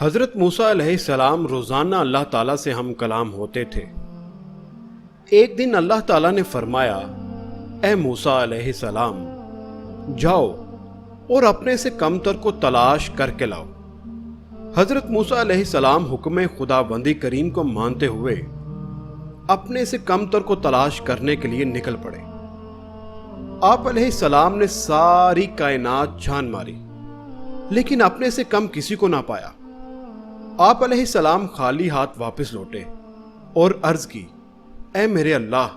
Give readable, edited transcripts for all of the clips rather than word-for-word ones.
حضرت موسیٰ علیہ السلام روزانہ اللہ تعالیٰ سے ہم کلام ہوتے تھے۔ ایک دن اللہ تعالیٰ نے فرمایا، اے موسیٰ علیہ السلام، جاؤ اور اپنے سے کم تر کو تلاش کر کے لاؤ۔ حضرت موسیٰ علیہ السلام حکم خداوندی کریم کو مانتے ہوئے اپنے سے کم تر کو تلاش کرنے کے لیے نکل پڑے۔ آپ علیہ السلام نے ساری کائنات چھان ماری، لیکن اپنے سے کم کسی کو نہ پایا۔ آپ علیہ السلام خالی ہاتھ واپس لوٹے اور عرض کی، اے میرے اللہ،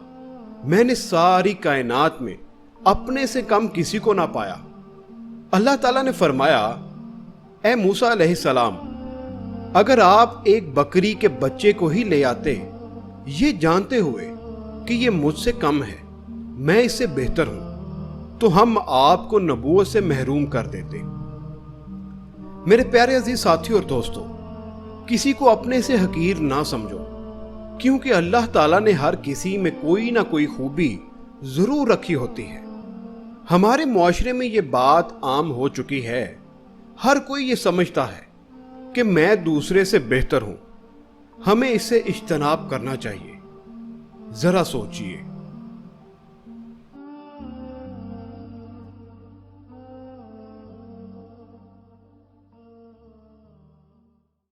میں نے ساری کائنات میں اپنے سے کم کسی کو نہ پایا۔ اللہ تعالیٰ نے فرمایا، اے موسیٰ علیہ السلام، اگر آپ ایک بکری کے بچے کو ہی لے آتے، یہ جانتے ہوئے کہ یہ مجھ سے کم ہے، میں اس سے بہتر ہوں، تو ہم آپ کو نبوت سے محروم کر دیتے۔ میرے پیارے عزیز ساتھیوں اور دوستوں، کسی کو اپنے سے حقیر نہ سمجھو، کیونکہ اللہ تعالیٰ نے ہر کسی میں کوئی نہ کوئی خوبی ضرور رکھی ہوتی ہے۔ ہمارے معاشرے میں یہ بات عام ہو چکی ہے، ہر کوئی یہ سمجھتا ہے کہ میں دوسرے سے بہتر ہوں۔ ہمیں اس سے اجتناب کرنا چاہیے۔ ذرا سوچئے،